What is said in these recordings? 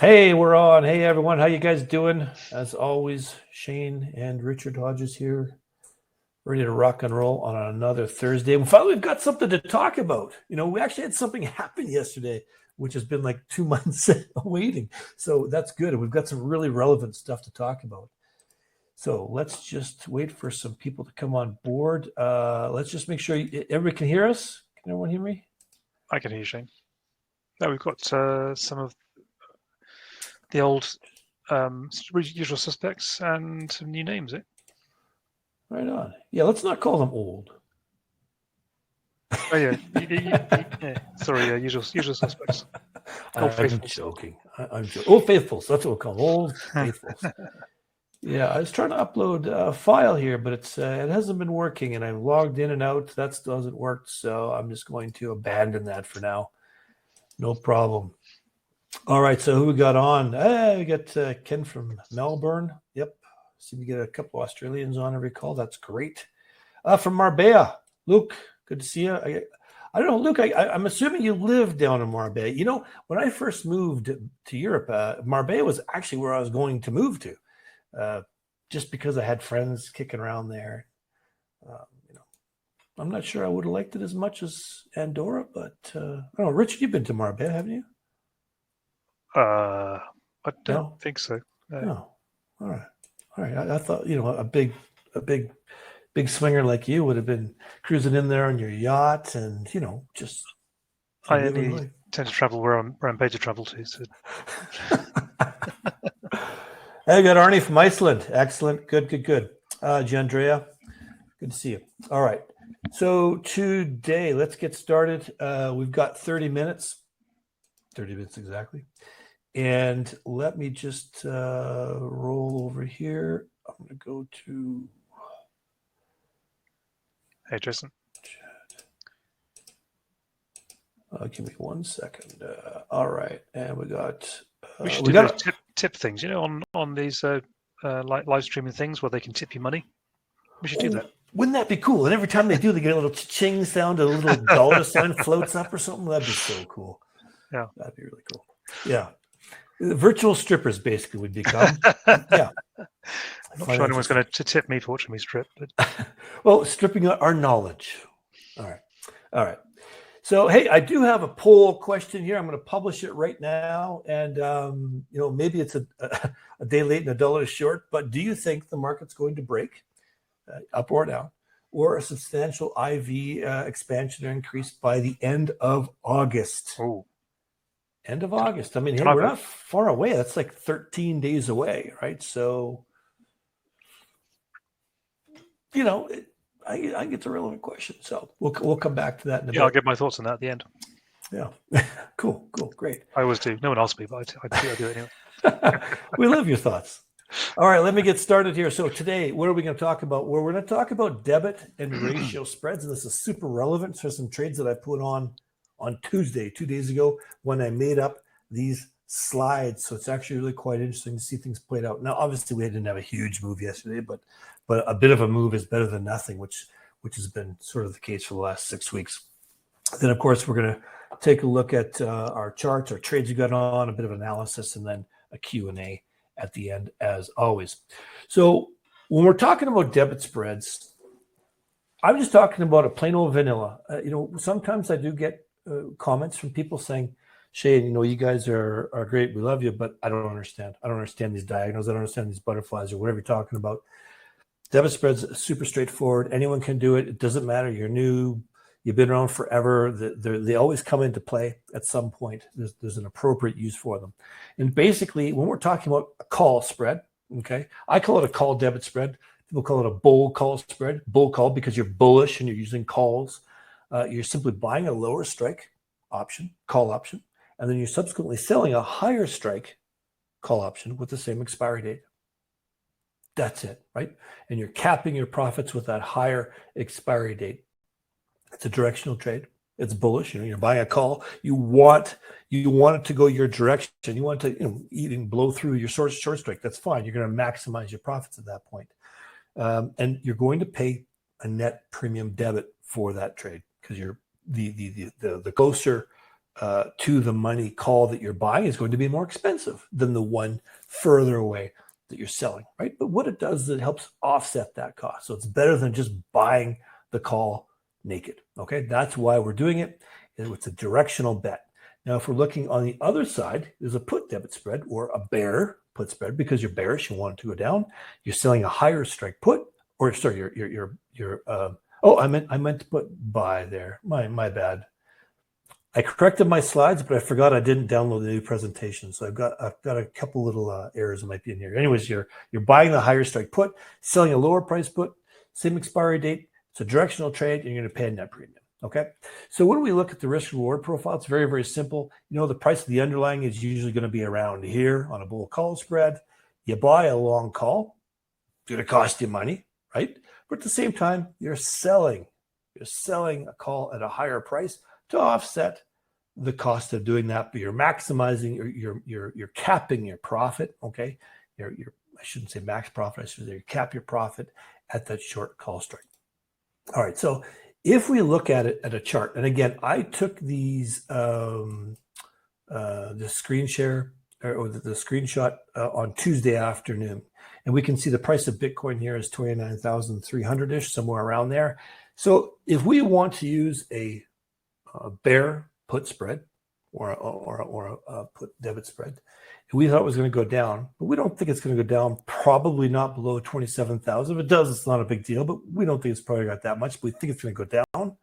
Hey, we're on. Hey, everyone. How you guys doing? As always, Shane and Richard Hodges here, ready to rock and roll on another Thursday. And finally, we've got something to talk about. We actually had something happen yesterday, which has been like 2 months waiting. So that's good. And we've got some really relevant stuff to talk about. So let's just wait for some people to come on board. Let's just make sure everybody can hear us. Can everyone hear me? I can hear you, Shane. Now we've got some of the old usual suspects and some new names, eh? Right on. Yeah, let's not call them old. Oh yeah, Sorry, usual suspects. Old I'm faithfuls. joking. I'm joking. Old faithfuls. That's what we'll call them. Old faithfuls. Yeah, I was trying to upload a file here, but it hasn't been working, and I've logged in and out. That still hasn't worked, so I'm just going to abandon that for now. No problem. All right, so who we got on? We got Ken from Melbourne. Yep. See, we get a couple of Australians on every call. That's great. From Marbella, Luke, good to see you. I don't know, Luke, I'm assuming you live down in Marbella. When I first moved to Europe, Marbella was actually where I was going to move to, just because I had friends kicking around there. I'm not sure I would have liked it as much as Andorra, but I don't know. Richard, you've been to Marbella, haven't you? I don't think so. No. All right. I thought a big swinger like you would have been cruising in there on your yacht and just. I only tend to travel where I'm paid to travel to. So. Hey, I got Arnie from Iceland. Excellent. Good. Giandrea, good to see you. All right. So today, let's get started. We've got 30 minutes exactly. And let me just roll over here. I'm going to go to... Hey, Jason. Give me 1 second. All right. And we got... we should do those tip things, on these live streaming things where they can tip you money. We should do that. Wouldn't that be cool? And every time they do, they get a little ching sound, a little dollar sign floats up or something. That'd be so cool. Yeah. That'd be really cool. Yeah. Virtual strippers basically would become. Yeah. I'm not sure anyone's going to tip me for watching me strip. But... well, stripping our knowledge. All right. So, hey, I do have a poll question here. I'm going to publish it right now. And, maybe it's a day late and a dollar short, but do you think the market's going to break up or down, or a substantial IV expansion or increase by the end of August? Oh. End of August. I mean, hey, we're not far away. That's like 13 days away, right? So, I think it's a relevant question. So we'll come back to that in a bit. I'll get my thoughts on that at the end. Yeah. Cool. Great. I always do. No one else me, but I do it anyway. We love your thoughts. All right, let me get started here. So today, what are we going to talk about? Well, we're going to talk about debit and ratio spreads, and this is super relevant for some trades that I put on Tuesday, 2 days ago, when I made up these slides. So it's actually really quite interesting to see things played out. Now, obviously, we didn't have a huge move yesterday, but a bit of a move is better than nothing, which has been sort of the case for the last 6 weeks. Then, of course, we're going to take a look at our charts, our trades we got on, a bit of analysis, and then a Q&A at the end, as always. So when we're talking about debit spreads, I'm just talking about a plain old vanilla. Sometimes I do get comments from people saying, Shane, you guys are great. We love you, but I don't understand. I don't understand these diagonals. I don't understand these butterflies or whatever you're talking about. Debit spreads are super straightforward. Anyone can do it. It doesn't matter. You're new. You've been around forever. They always come into play at some point. There's an appropriate use for them. And basically, when we're talking about a call spread, okay, I call it a call debit spread. People call it a bull call spread. Bull call because you're bullish and you're using calls. You're simply buying a lower strike option, call option, and then you're subsequently selling a higher strike call option with the same expiry date. That's it, right? And you're capping your profits with that higher expiry date. It's a directional trade. It's bullish. You're buying a call. You want it to go your direction. You want to even blow through your short strike. That's fine. You're going to maximize your profits at that point. And you're going to pay a net premium debit for that trade because you're the closer to the money call that you're buying is going to be more expensive than the one further away that you're selling, right? But what it does is it helps offset that cost. So it's better than just buying the call naked, okay? That's why we're doing it. It's a directional bet. Now, if we're looking on the other side, there's a put debit spread or a bear put spread because you're bearish, you want it to go down. You're selling a higher strike put, or sorry, I meant to put buy there. My bad. I corrected my slides, but I forgot I didn't download the new presentation. So I've got a couple little errors that might be in here. Anyways, you're buying the higher strike put, selling a lower price put, same expiry date. It's a directional trade, and you're going to pay a net premium. Okay. So when we look at the risk reward profile, it's very, very simple. You know, the price of the underlying is usually going to be around here on a bull call spread. You buy a long call, it's going to cost you money, right? But at the same time, you're selling a call at a higher price to offset the cost of doing that, but you're maximizing, you're capping your profit. Okay, I shouldn't say max profit. I should say you cap your profit at that short call strike. All right, so if we look at it at a chart, and again, I took these the screen share or the screenshot on Tuesday afternoon, and we can see the price of Bitcoin here is 29,300-ish, somewhere around there. So if we want to use a bear put spread or a put debit spread, we thought it was going to go down, but we don't think it's going to go down, probably not below 27,000. If it does, it's not a big deal, but we don't think it's probably got that much. But we think it's going to go down.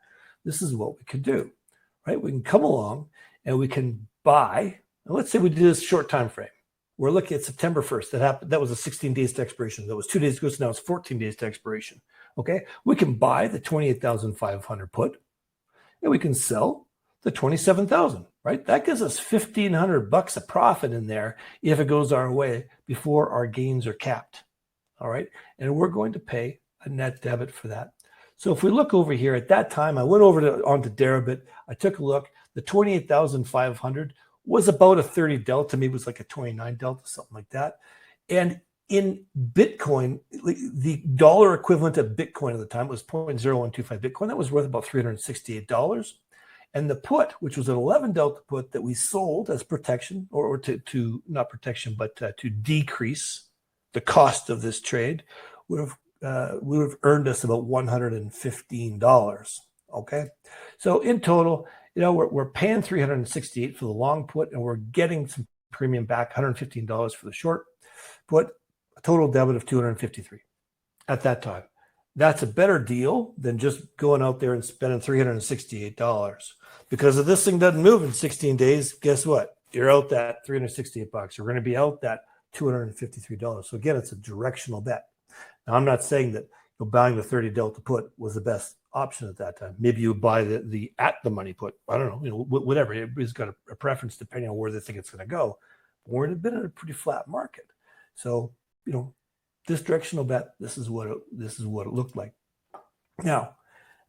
This is what we can do, right? We can come along and we can buy. And let's say we do this short time frame. We're looking at September 1st. That happened. That was a 16 days to expiration. That was 2 days ago. So now it's 14 days to expiration. Okay. We can buy the 28,500 put, and we can sell the 27,000, right? That gives us $1,500 a profit in there if it goes our way before our gains are capped. All right. And we're going to pay a net debit for that. So if we look over here at that time, I went over onto Debit. I took a look. The 28,500 was about a 30 delta, maybe it was like a 29 delta, something like that. And in Bitcoin, the dollar equivalent of Bitcoin at the time was 0.0125 Bitcoin. That was worth about $368. And the put, which was an 11 delta put that we sold as protection, or to not protection, but to decrease the cost of this trade, would have earned us about $115. Okay, so in total, you know, we're paying $368 for the long put, and we're getting some premium back, $115 for the short put, a total debit of $253 at that time. That's a better deal than just going out there and spending $368. Because if this thing doesn't move in 16 days, guess what? You're out that $368. You're going to be out that $253. So again, it's a directional bet. Now, I'm not saying that buying the 30 delta put was the best option at that time. Maybe you buy the at the money put. I don't know, whatever. Everybody's got a preference depending on where they think it's going to go. But we're been in a pretty flat market. So, this directional bet, this is what it looked like. Now,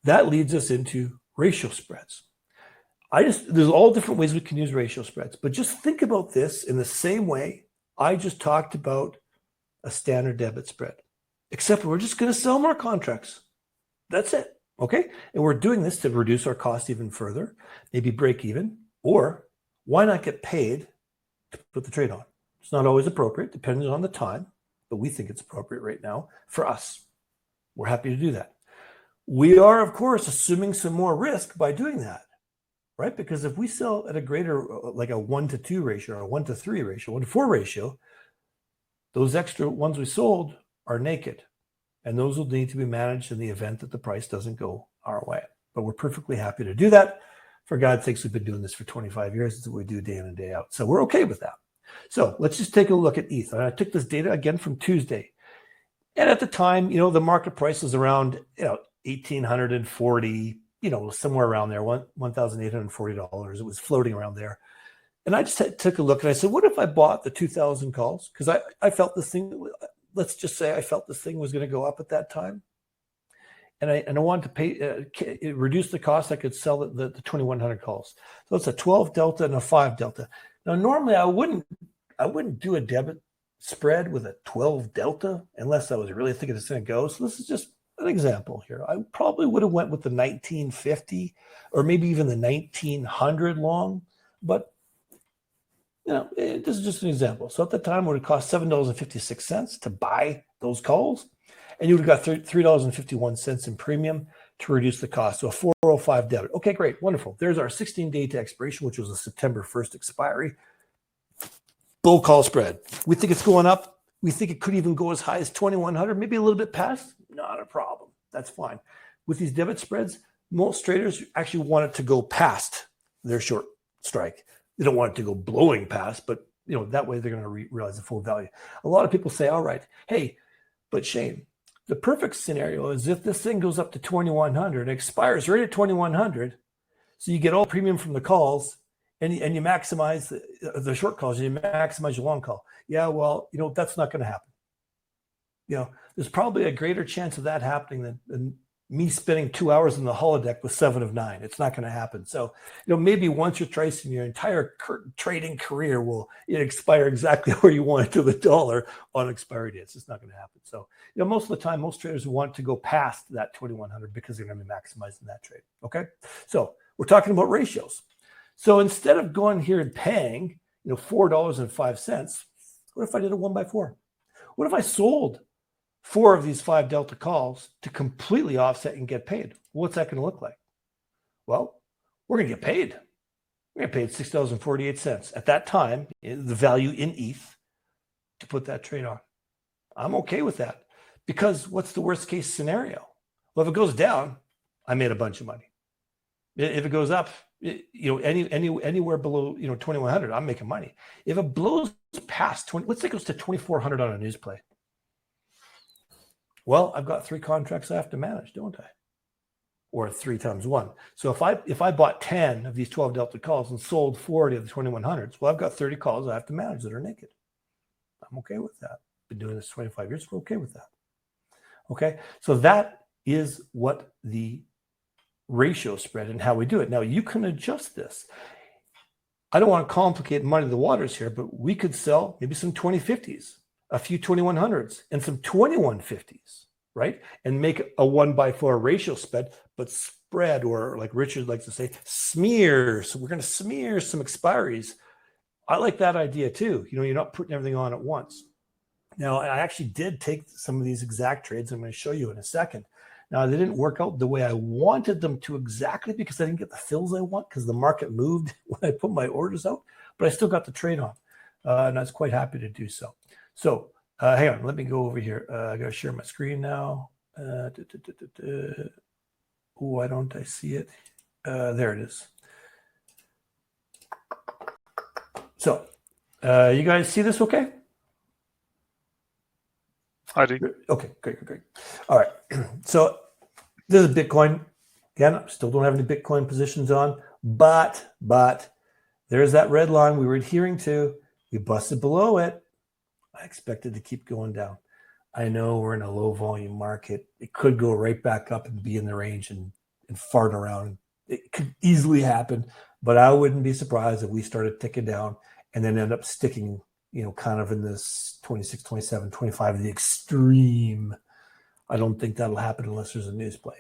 that leads us into ratio spreads. There's all different ways we can use ratio spreads, but just think about this in the same way I just talked about a standard debit spread, except we're just going to sell more contracts. That's it. Okay. And we're doing this to reduce our cost even further, maybe break even, or why not get paid to put the trade on? It's not always appropriate, depending on the time, but we think it's appropriate right now for us. We're happy to do that. We are, of course, assuming some more risk by doing that, right? Because if we sell at a greater, like a 1-to-2 ratio or a 1-to-3 ratio, 1-to-4 ratio, those extra ones we sold are naked. And those will need to be managed in the event that the price doesn't go our way. But we're perfectly happy to do that. For God's sakes, we've been doing this for 25 years. It's what we do day in and day out. So we're okay with that. So let's just take a look at ETH. And I took this data again from Tuesday. And at the time, the market price was around, 1,840, somewhere around there, $1,840. It was floating around there. And I just took a look and I said, what if I bought the 2,000 calls? Because I felt this thing, let's just say I felt this thing was going to go up at that time. And I wanted to pay, reduce the cost. I could sell the 2,100 calls. So it's a 12 delta and a 5 delta. Now, normally I wouldn't do a debit spread with a 12 delta unless I was really thinking it's going to go. So this is just an example here. I probably would have went with the 1950 or maybe even the 1900 long. But this is just an example. So at the time, it would have cost $7.56 to buy those calls, and you would have got $3.51 in premium to reduce the cost. So a 405 debit. Okay, great, wonderful. There's our 16-day to expiration, which was a September 1st expiry. Bull call spread. We think it's going up. We think it could even go as high as 2,100, maybe a little bit past. Not a problem. That's fine. With these debit spreads, most traders actually want it to go past their short strike. They don't want it to go blowing past, but that way they're going to realize the full value. A lot of people say, all right, hey, but Shane, the perfect scenario is if this thing goes up to 2,100, it expires right at 2,100, so you get all premium from the calls, and you maximize the short calls, and you maximize your long call. Yeah, well, that's not going to happen. There's probably a greater chance of that happening than me spending 2 hours in the holodeck with 7 of 9. It's not going to happen. So, maybe once or twice in your entire trading career will it expire exactly where you want it to the dollar on expiry dates. It's not going to happen. So, most of the time, most traders want to go past that 2,100 because they're going to be maximizing that trade. Okay. So we're talking about ratios. So instead of going here and paying, $4.05, what if I did a 1x4? What if I sold 4 of these 5 delta calls to completely offset and get paid? What's that going to look like? Well, we're going to get paid. We're going to get paid $6.48 at that time, the value in ETH to put that trade on. I'm okay with that because what's the worst case scenario? Well, if it goes down, I made a bunch of money. If it goes up, anywhere below 2,100, I'm making money. If it blows past 20, let's say it goes to 2,400 on a news play. Well, I've got 3 contracts I have to manage, don't I? Or 3 times 1. So if I bought 10 of these 12 delta calls and sold 40 of the 2,100s, well, I've got 30 calls I have to manage that are naked. I'm okay with that. Been doing this 25 years. We're okay with that. Okay, so that is what the ratio spread and how we do it. Now you can adjust this. I don't want to complicate muddy the waters here, but we could sell maybe some 2050s, a few 2100s, and some 2150s, right? And make a 1x4 ratio spread, but spread, or like Richard likes to say, smear. So we're going to smear some expiries. I like that idea too. You're not putting everything on at once. Now, I actually did take some of these exact trades. I'm going to show you in a second. Now, they didn't work out the way I wanted them to exactly because I didn't get the fills I want because the market moved when I put my orders out, but I still got the trade on, and I was quite happy to do so. So hang on, let me go over here. I got to share my screen now. Why don't I see it? There it is. So you guys see this okay? I do. Okay, great. All right. So this is Bitcoin. Again, I still don't have any Bitcoin positions on, but there's that red line we were adhering to. We busted below it. I expected to keep going down. I know we're in a low volume market. It could go right back up and be in the range and fart around. It could easily happen, but I wouldn't be surprised if we started ticking down and then end up sticking kind of in this 26, 27, 25, the extreme. I don't think that'll happen unless there's a news play.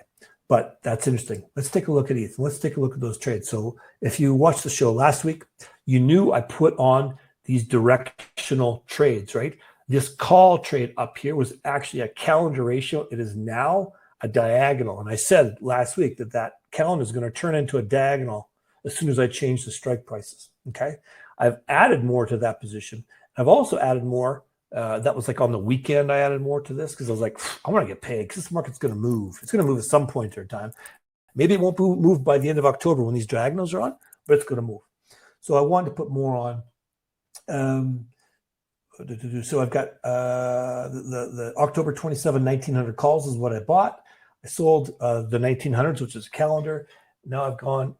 But that's interesting. Let's take a look at ETH. Let's take a look at those trades. So if you watched the show last week, you knew I put on these directional trades, right? This call trade up here was actually a calendar ratio. It is now a diagonal. And I said last week that calendar is going to turn into a diagonal as soon as I change the strike prices, okay? I've added more to that position. I've also added more. That was like on the weekend, I added more to this because I was like, I want to get paid because this market's going to move. It's going to move at some point in time. Maybe it won't move by the end of October when these diagonals are on, but it's going to move. So I wanted to put more on. So I've got the October 27, 1900 calls is what I bought. I sold the 1900s, which is a calendar. Now I've gone.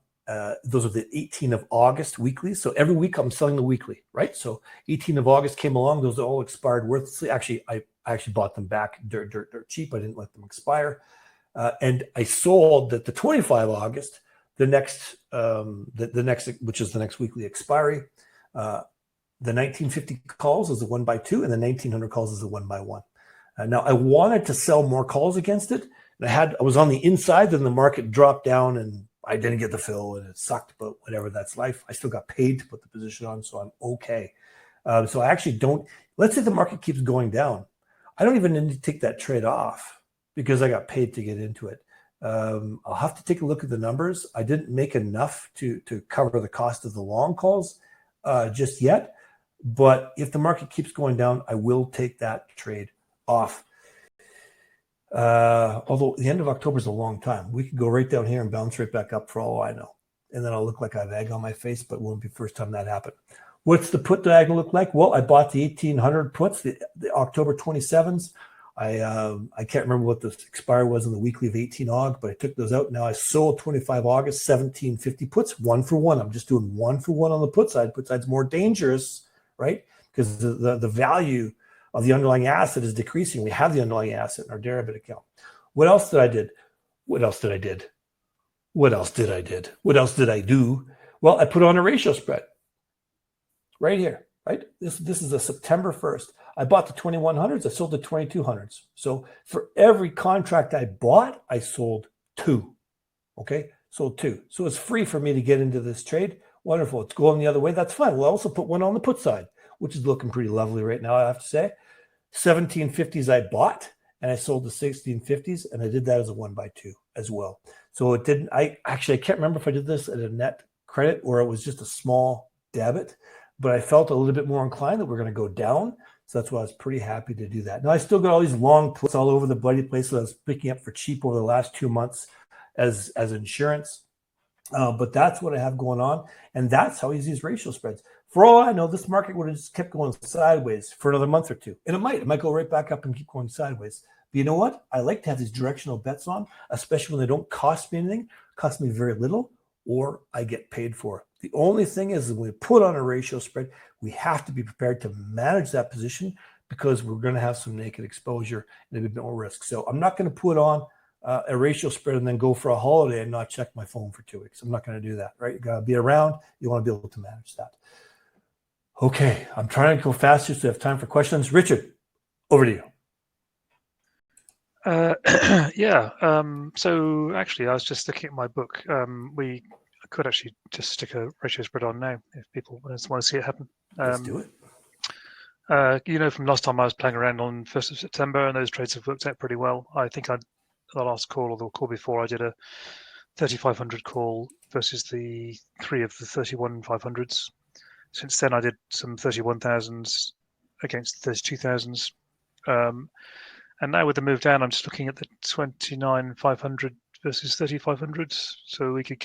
Those are the 18th of August weekly. So every week I'm selling the weekly, right? So 18th of August came along. Those are all expired worthlessly. Actually, I actually bought them back dirt cheap. I didn't let them expire. And I sold the 25 August, the next, which is the next weekly expiry. The 1950 calls is the 1x2 and the 1900 calls is the 1x1. Now I wanted to sell more calls against it. And I was on the inside, then the market dropped down and I didn't get the fill and it sucked, but whatever, that's life. I still got paid to put the position on, so I'm okay. So I actually don't, let's say the market keeps going down. I don't even need to take that trade off because I got paid to get into it. I'll have to take a look at the numbers. I didn't make enough to cover the cost of the long calls just yet. But if the market keeps going down, I will take that trade off. Although the end of October is a long time. We could go right down here and bounce right back up for all I know. And then I'll look like I have egg on my face, but it won't be the first time that happened. What's the put diagonal look like? Well, I bought the 1800 puts, the October 27s. I can't remember what the expire was in the weekly of 18 Aug, but I took those out. Now I sold 25 August, 1750 puts, 1 for 1. I'm just doing 1 for 1 on the put side. Put side's more dangerous, right? Because the value of the underlying asset is decreasing. We have the underlying asset in our Debit account. What else did I did? What else did I did? What else did I did? What else did I do? Well, I put on a ratio spread right here, right? This is a September 1st. I bought the 2100s. I sold the 2200s. So for every contract I bought, I sold 2. Okay, sold 2. So it's free for me to get into this trade. Wonderful. It's going the other way. That's fine. We'll also put one on the put side, which is looking pretty lovely right now, I have to say. 1750s I bought, and I sold the 1650s, and I did that as a 1x2 as well. So it didn't, I can't remember if I did this at a net credit or it was just a small debit, but I felt a little bit more inclined that we're going to go down. So that's why I was pretty happy to do that. Now, I still got all these long puts all over the bloody place that I was picking up for cheap over the last 2 months as insurance. But that's what I have going on. And that's how I use these ratio spreads. For all I know, this market would have just kept going sideways for another month or two. And it might go right back up and keep going sideways. But you know what? I like to have these directional bets on, especially when they don't cost me anything, cost me very little, or I get paid for it. The only thing is when we put on a ratio spread, we have to be prepared to manage that position because we're going to have some naked exposure and a bit more risk. So I'm not going to put on a ratio spread and then go for a holiday and not check my phone for 2 weeks. I'm not going to do that, right? You got to be around. You want to be able to manage that. Okay, I'm trying to go faster so I have time for questions. Richard, over to you. Yeah. So actually, I was just looking at my book. I could actually just stick a ratio spread on now if people want to see it happen. Let's do it. From last time I was playing around on 1st of September, and those trades have worked out pretty well. I think the last call or the call before, I did a 3,500 call versus the 3 of the 31,500s. Since then, I did some 31,000s against 32,000s. And now with the move down, I'm just looking at the 29,500 versus 3,500s. So we could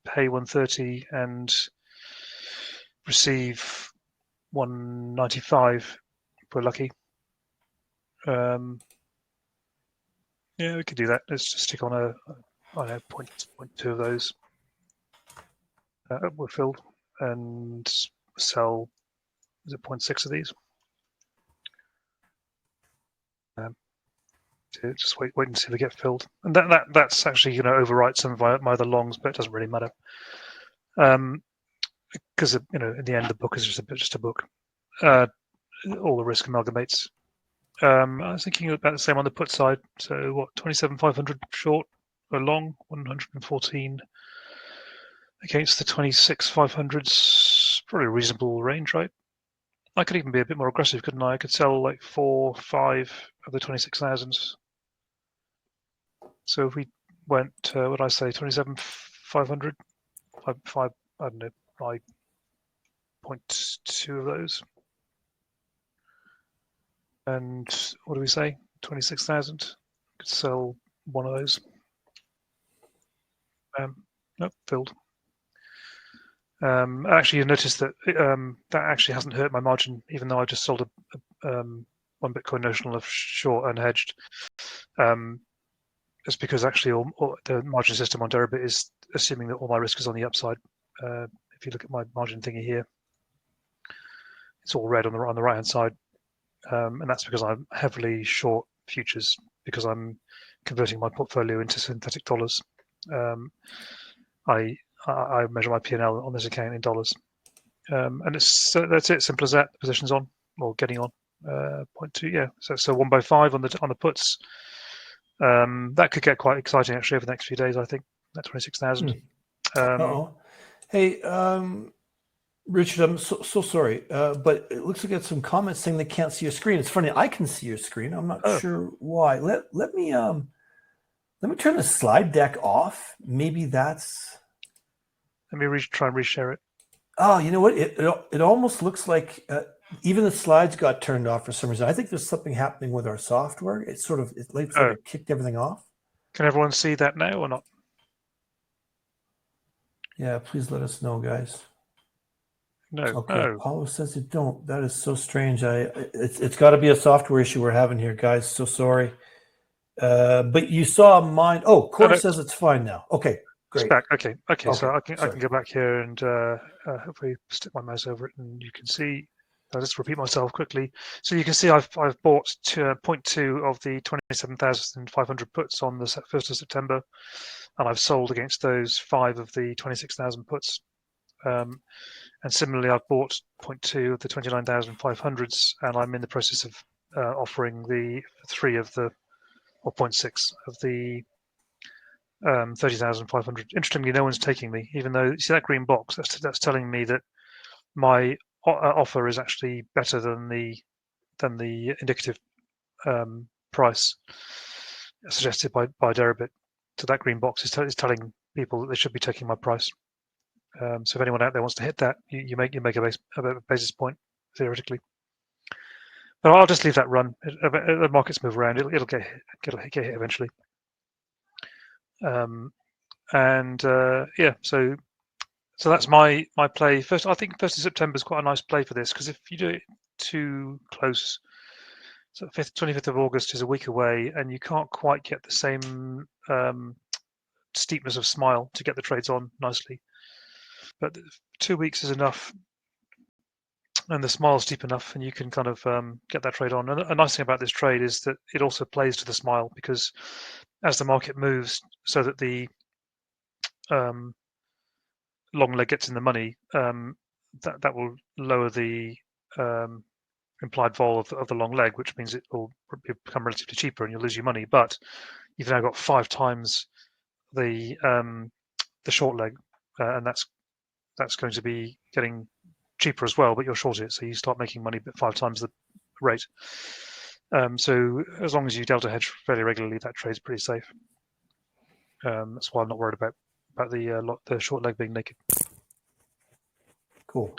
pay 130 and receive 195 if we're lucky. Yeah, we could do that. Let's just stick on I don't know, 0.2 of those. We're filled and sell, is it 0.6 of these? Just wait and see if they get filled, and that's actually overwrite some of my other longs, but it doesn't really matter because in the end the book is just a book. All the risk amalgamates. I was thinking about the same on the put side. So what, 27,500 short or long, 114 against the 26,500s, probably a reasonable range, right? I could even be a bit more aggressive, couldn't I? I could sell like 4, 5 of the 26,000s. So if we went, what did I say, 27,500, 5, I don't know, by 0.2 of those. And what do we say? 26,000. Could sell one of those. Nope, filled. Actually, you notice that that actually hasn't hurt my margin, even though I just sold a 1 Bitcoin notional of short unhedged. It's because actually all the margin system on Debit is assuming that all my risk is on the upside. If you look at my margin thingy here, it's all red on the right-hand side, and that's because I'm heavily short futures because I'm converting my portfolio into synthetic dollars. I measure my P&L on this account in dollars, and that's it. Simple as that. The position's on or getting on. 0.2, yeah. So 1 by 5 on the puts. That could get quite exciting actually over the next few days. I think that 26,000. Uh-oh. Hey, Richard, I'm so sorry, but it looks like it's some comments saying they can't see your screen. It's funny, I can see your screen. I'm not sure why. Let me turn the slide deck off. Maybe that's. Let me try and reshare it. Oh, you know what? It almost looks like even the slides got turned off for some reason. I think there's something happening with our software. It kicked everything off. Can everyone see that now or not? Yeah, please let us know, guys. No. Okay. Paulo says you don't. That is so strange. It's got to be a software issue we're having here, guys. So sorry. But you saw mine. Oh, Cora says it's fine now. Okay, great. It's back. Okay. So I can go back here and hopefully stick my mouse over it, and you can see. I'll just repeat myself quickly. So you can see I've bought 0.2 of the 27,500 puts on the 1st of September, and I've sold against those 5 of the 26,000 puts. And similarly, I've bought 0.2 of the 29,500s, and I'm in the process of offering the 3 of the, or 0.6 of the 30,500. Interestingly, no one's taking me, even though you see that green box. That's telling me that my offer is actually better than the indicative price suggested by Debit. So that green box is telling people that they should be taking my price. So if anyone out there wants to hit that, you make a basis point theoretically. But I'll just leave that run. The markets move around. It'll get hit eventually. So that's my play. I think 1st of September is quite a nice play for this, because if you do it too close, so 25th of August is a week away, and you can't quite get the same steepness of smile to get the trades on nicely. But 2 weeks is enough, and the smile is steep enough, and you can kind of get that trade on. And a nice thing about this trade is that it also plays to the smile, because as the market moves, so that the long leg gets in the money, that will lower the implied vol of the long leg, which means it will become relatively cheaper, and you'll lose your money. But you've now got 5 times the short leg, and that's going to be getting cheaper as well, but you're short it, so you start making money at 5 times the rate. So as long as you delta hedge fairly regularly, that trade's pretty safe. That's why I'm not worried about the short leg being naked. Cool.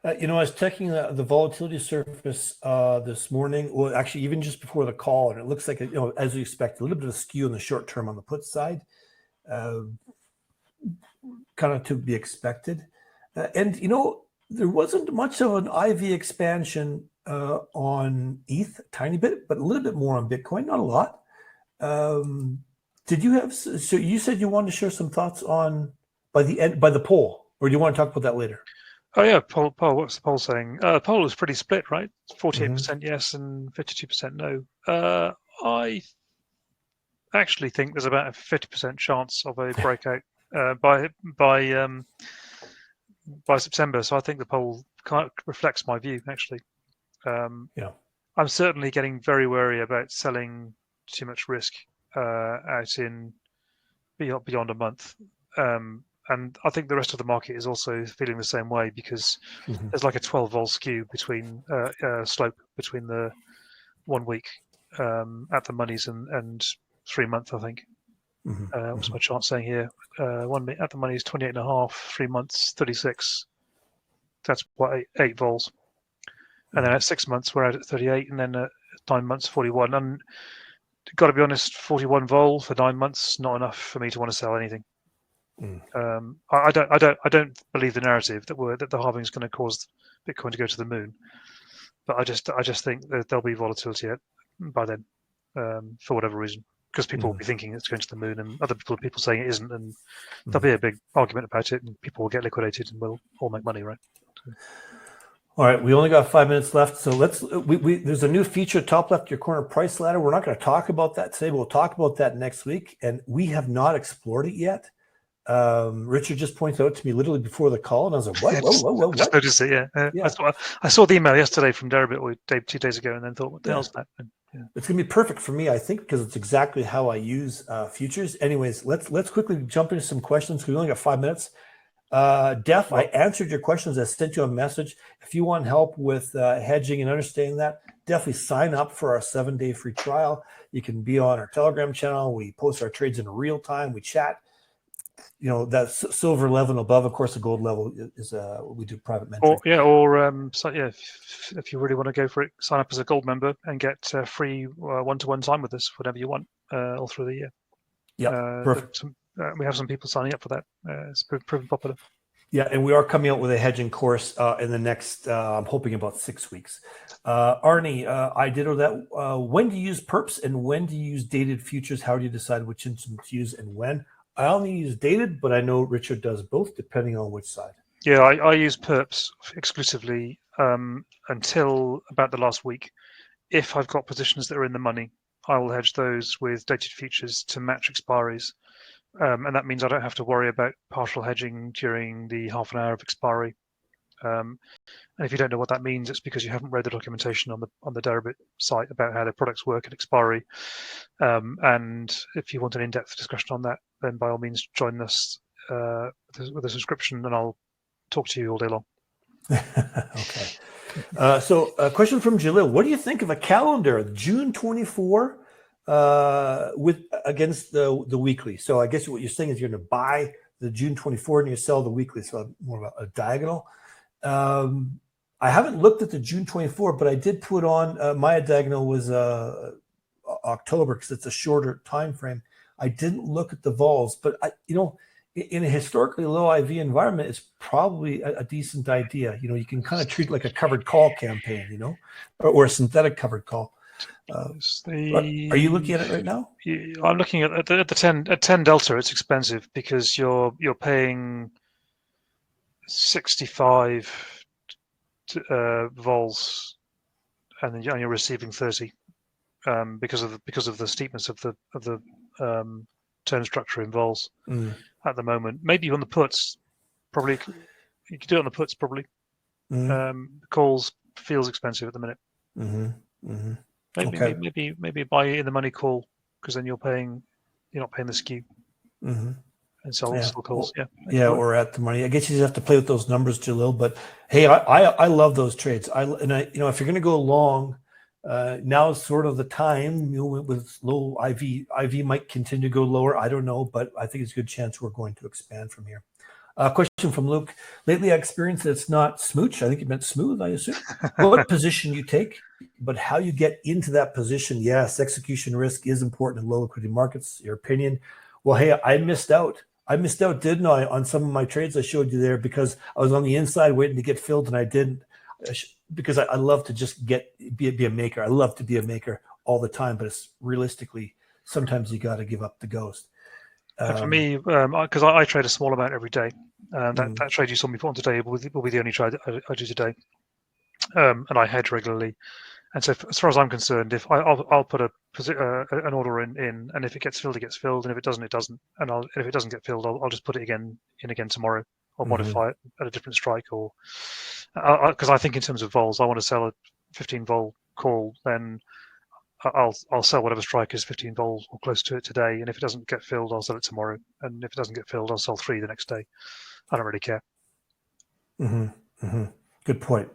I was checking the volatility surface this morning. Well, actually, even just before the call, and it looks like as we expect, a little bit of a skew in the short term on the put side. Kind of to be expected. And there wasn't much of an IV expansion on ETH, a tiny bit, but a little bit more on Bitcoin, not a lot. Did you have? So you said you wanted to share some thoughts on by the poll, or do you want to talk about that later? Oh yeah, poll. What's the poll saying? Poll is pretty split, right? 48% yes and 52% no. I actually think there's about a 50% chance of a breakout by September. So I think the poll kind of reflects my view, actually. I'm certainly getting very wary about selling too much risk out in beyond a month. And I think the rest of the market is also feeling the same way, because there's like a 12 volt skew between slope between the 1 week at the monies and 3 month, I think. What's my chart saying here? 1 minute at the money is 28.5, 3 months 36. That's what 8 vols. And then at 6 months we're out at 38, and then at 9 months 41. And got to be honest, 41 vol for 9 months not enough for me to want to sell anything. I don't believe the narrative that the halving is going to cause Bitcoin to go to the moon. But I just think that there'll be volatility by then, for whatever reason. Because people will be thinking it's going to the moon, and other people saying it isn't, and there'll be a big argument about it, and people will get liquidated, and we'll all make money, right? All right, we only got 5 minutes left, so let's. There's a new feature top left of your corner, price ladder. We're not going to talk about that today. We'll talk about that next week, and we have not explored it yet. Richard just pointed out to me literally before the call, and I was like, "What? Whoa, I just noticed it. Yeah. I saw the email yesterday from Debit or 2 days ago, and then thought, "What the hell's that?" It's going to be perfect for me, I think, because it's exactly how I use futures. Anyways, let's quickly jump into some questions because we only got 5 minutes. Def, I answered your questions. I sent you a message. If you want help with hedging and understanding that, definitely sign up for our 7-day free trial. You can be on our Telegram channel. We post our trades in real time. We chat. That's silver level and above. Of course, the gold level is we do private mentoring. If you really want to go for it, sign up as a gold member and get free one-to-one time with us whenever you want all through the year. Yeah, perfect. We have some people signing up for that. It's proven popular. Yeah, and we are coming out with a hedging course in the next, I'm hoping about 6 weeks. Arnie, I did that. When do you use perps and when do you use dated futures? How do you decide which instrument to use and when? I only use dated, but I know Richard does both, depending on which side. Yeah, I use perps exclusively until about the last week. If I've got positions that are in the money, I will hedge those with dated futures to match expiries. And that means I don't have to worry about partial hedging during the half an hour of expiry. And if you don't know what that means, it's because you haven't read the documentation on the Debit site about how the products work at expiry. And if you want an in-depth discussion on that, then by all means join us with a subscription, and I'll talk to you all day long. Okay. So a question from Jalil. What do you think of a calendar, June 24, against the weekly? So I guess what you're saying is you're going to buy the June 24 and you sell the weekly, so more of a diagonal. I haven't looked at the June 24, but I did put on my diagonal was October because it's a shorter time frame. I didn't look at the vols, but in a historically low IV environment, it's probably a decent idea. You can kind of treat it like a covered call campaign, or a synthetic covered call. Are you looking at it right now? I'm looking at the 10 delta. It's expensive because you're paying 65 vols, and then you're receiving 30 because of the steepness of the term structure in vols at the moment. Maybe on the puts, probably you could do it on the puts probably. Calls feels expensive at the minute. Maybe buy in the money call because then you're not paying the skew. And sell calls. Or at the money. I guess you just have to play with those numbers, Jalil. But hey, I love those trades. If you're going to go long, now is sort of the time. With low IV. IV might continue to go lower. I don't know, but I think it's a good chance we're going to expand from here. Question from Luke. Lately, I experienced that it's not smooch. I think you meant smooth, I assume. What position you take, but how you get into that position. Yes, execution risk is important in low liquidity markets. Your opinion? Well, hey, I missed out. Didn't I, on some of my trades I showed you there because I was on the inside waiting to get filled and I didn't because I love to just be a maker. I love to be a maker all the time, but it's realistically, sometimes you got to give up the ghost. For me, because I trade a small amount every day, that trade you saw me put on today will be the only trade I do today, and I hedge regularly. And so, as far as I'm concerned, if I'll put an order in, and if it gets filled, it gets filled, and if it doesn't, it doesn't. And if it doesn't get filled, I'll just put it again tomorrow, or modify it at a different strike, or because I think in terms of vols, I want to sell a 15 vol call, then I'll sell whatever strike is 15 vols or close to it today, and if it doesn't get filled, I'll sell it tomorrow, and if it doesn't get filled, I'll sell 3 the next day. I don't really care. Good point.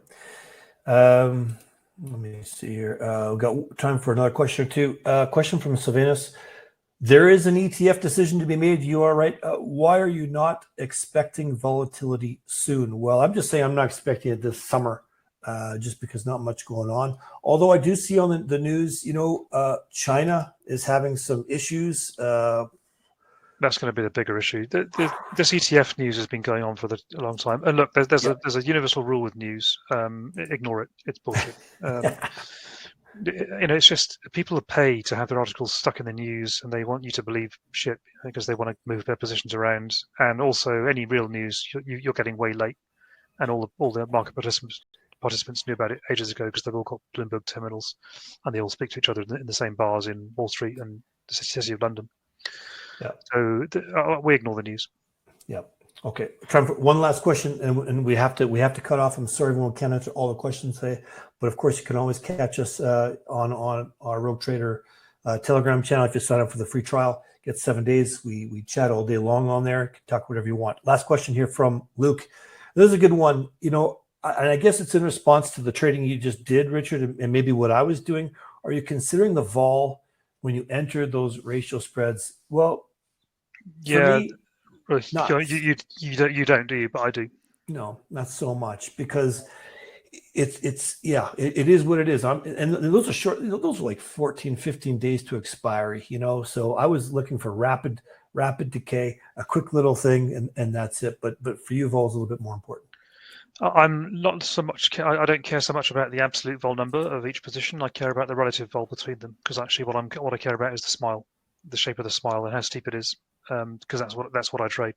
Let me see here. We've got time for another question or two. Question from Sylvanus. There is an ETF decision to be made. You are right. Why are you not expecting volatility soon? Well, I'm just saying I'm not expecting it this summer, just because not much going on. Although I do see on the news, China is having some issues. That's going to be the bigger issue. This ETF news has been going on for a long time. And look, there's a universal rule with news. Ignore it. It's bullshit. It's just people pay to have their articles stuck in the news, and they want you to believe shit because they want to move their positions around. And also, any real news you're getting way late, and all the market participants knew about it ages ago because they've all got Bloomberg terminals, and they all speak to each other in the same bars in Wall Street and the city of London. Yeah. So we ignore the news. Yeah. Okay, time for one last question, and we have to cut off. I'm sorry we can't answer all the questions today, but of course you can always catch us on our Rogue Trader Telegram channel. If you sign up for the free trial, get 7 days. We chat all day long on there. You can talk whatever you want. Last question here from Luke. This is a good one. You know, and I guess it's in response to the trading you just did, Richard, and maybe what I was doing. Are you considering the vol when you enter those ratio spreads? Well, for Yeah, me, well, not. you don't, do you? But I do. No, not so much because it is what it is. And those are short, those are like 14, 15 days to expiry, So I was looking for rapid decay, a quick little thing, and that's it. But for you, vol's a little bit more important. I'm not so much. I don't care so much about the absolute vol number of each position. I care about the relative vol between them, because actually, what I care about is the smile, the shape of the smile, and how steep it is, because that's what I trade.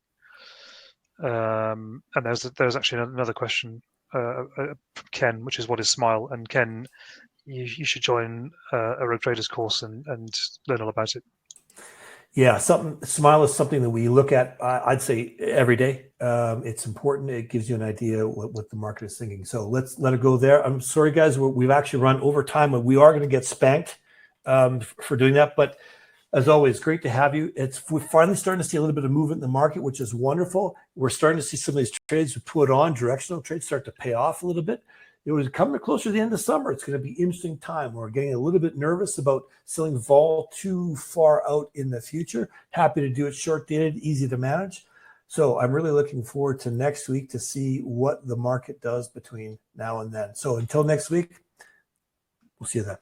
And there's actually another question from Ken, which is what is smile? And Ken, you should join a Rogue Traders course and learn all about it. Yeah, smile is something that we look at, I'd say, every day. It's important. It gives you an idea what the market is thinking. So let's let it go there. I'm sorry, guys. We've actually run over time, and we are going to get spanked for doing that. But as always, great to have you. We're finally starting to see a little bit of movement in the market, which is wonderful. We're starting to see some of these trades we put on, directional trades, start to pay off a little bit. It was coming closer to the end of summer. It's going to be an interesting time. We're getting a little bit nervous about selling vol too far out in the future. Happy to do it short dated, easy to manage. So I'm really looking forward to next week to see what the market does between now and then. So until next week, we'll see you then.